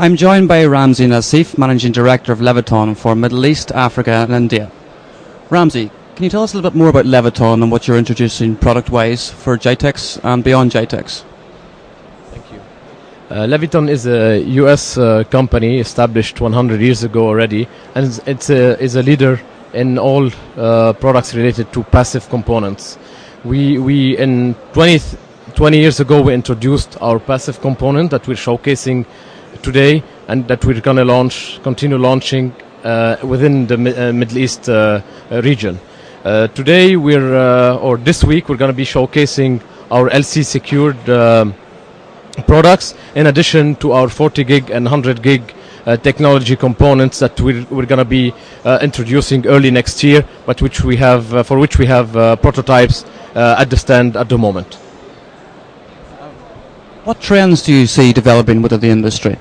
I'm joined by Ramzi Nassif, Managing Director of Leviton for Middle East, Africa and India. Ramzi, can you tell us a little bit more about Leviton and what you're introducing product-wise for GITEX and beyond GITEX? Thank you. Leviton is a US company established 100 years ago already, and is a leader in all products related to passive components. We in 20 years ago we introduced our passive component that we're showcasing today, and that we're going to continue launching within the Middle East region. Today or this week we're going to be showcasing our LC secured products, in addition to our 40 gig and 100 gig technology components that we're going to be introducing early next year, but for which we have prototypes at the stand at the moment. What trends do you see developing within the industry?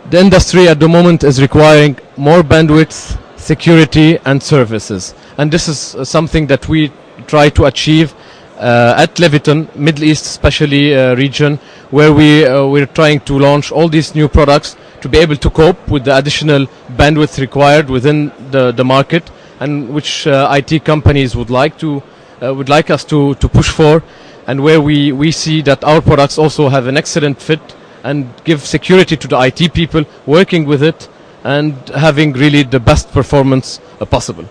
The industry at the moment is requiring more bandwidth, security and services, and this is something that we try to achieve at Leviton, Middle East especially region, where we're trying to launch all these new products to be able to cope with the additional bandwidth required within the market, and which IT companies would like us to push for, and where we see that our products also have an excellent fit and give security to the IT people working with it, and having really the best performance possible.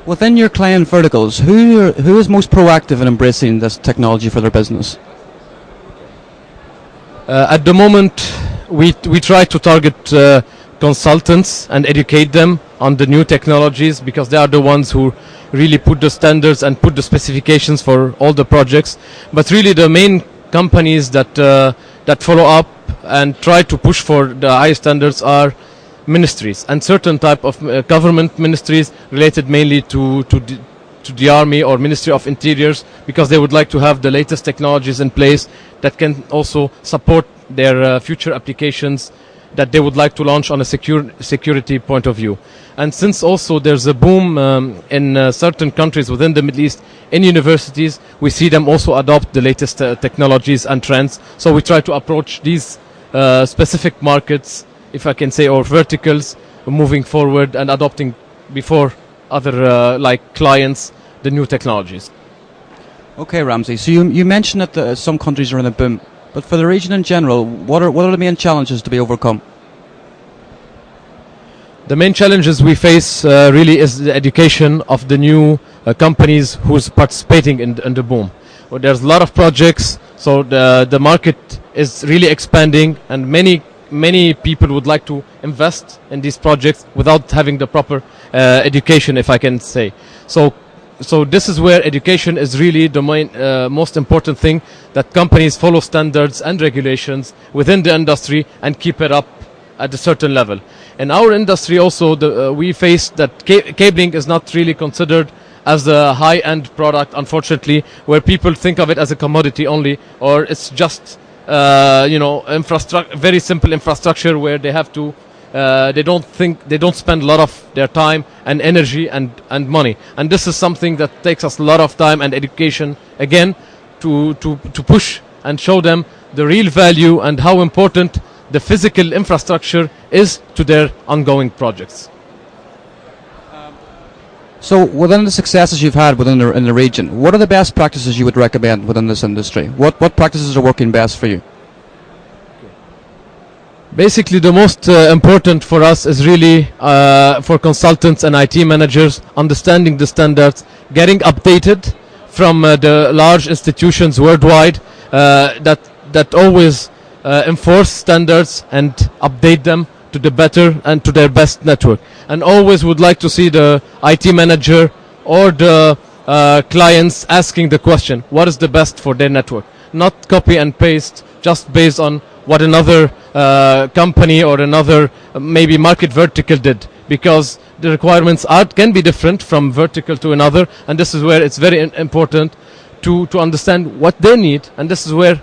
Within your client verticals, who is most proactive in embracing this technology for their business? At the moment, we try to target consultants and educate them on the new technologies, because they are the ones who really put the standards and put the specifications for all the projects. But really the main companies that follow up and try to push for the high standards are ministries, and certain type of government ministries related mainly to the army or Ministry of Interiors, because they would like to have the latest technologies in place that can also support their future applications that they would like to launch on a security point of view. And since also there's a boom in certain countries within the Middle East in universities, we see them also adopt the latest technologies and trends. So we try to approach these specific markets, if I can say, or verticals, moving forward and adopting before other clients the new technologies. Okay, Ramzi, so you mentioned that some countries are in a boom, but for the region in general, what are the main challenges to be overcome? The main challenges we face really is the education of the new companies who's participating in the boom. Well, there's a lot of projects, so the market is really expanding, and many people would like to invest in these projects without having the proper education, if I can say. So this is where education is really the most important thing, that companies follow standards and regulations within the industry and keep it up at a certain level. In our industry also, we face that cabling is not really considered as a high-end product, unfortunately, where people think of it as a commodity only, or it's just very simple infrastructure where they have to they don't spend a lot of their time and energy and money, and this is something that takes us a lot of time and education again to push and show them the real value and how important the physical infrastructure is to their ongoing projects. So within the successes you've had in the region, what are the best practices you would recommend within this industry? What practices are working best for you? Basically, the most important for us is really for consultants and IT managers understanding the standards, getting updated from the large institutions worldwide that always enforce standards and update them to the better and to their best network. And always would like to see the IT manager or the clients asking the question, what is the best for their network? Not copy and paste just based on what another company or another maybe market vertical did, because the requirements can be different from vertical to another, and this is where it's very important to understand what they need, and this is where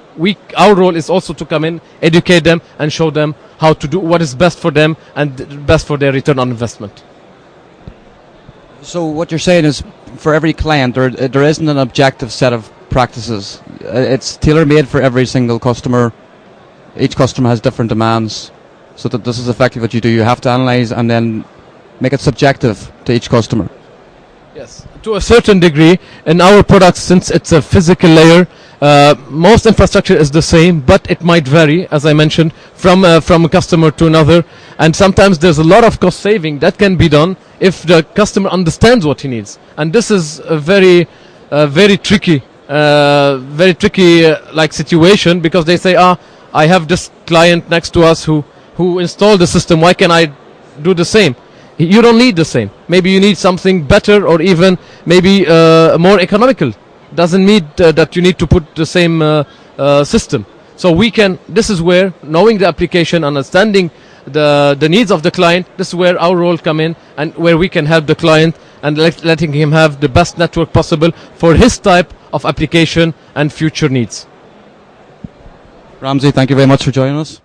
our role is also to come in, educate them, and show them how to do what is best for them and best for their return on investment. So what you're saying is, for every client, there isn't an objective set of practices. It's tailor-made for every single customer. Each customer has different demands, so that this is effectively what you do. You have to analyze and then make it subjective to each customer. Yes, to a certain degree. In our products, since it's a physical layer, most infrastructure is the same, but it might vary, as I mentioned, from a customer to another. And sometimes there's a lot of cost saving that can be done if the customer understands what he needs. And this is a very tricky like situation, because they say, I have this client next to us who installed the system. Why can I do the same? You don't need the same. Maybe you need something better, or even maybe more economical. Doesn't mean that you need to put the same system. So this is where knowing the application, understanding the needs of the client, this is where our role come in, and where we can help the client and letting him have the best network possible for his type of application and future needs. Ramzi, thank you very much for joining us.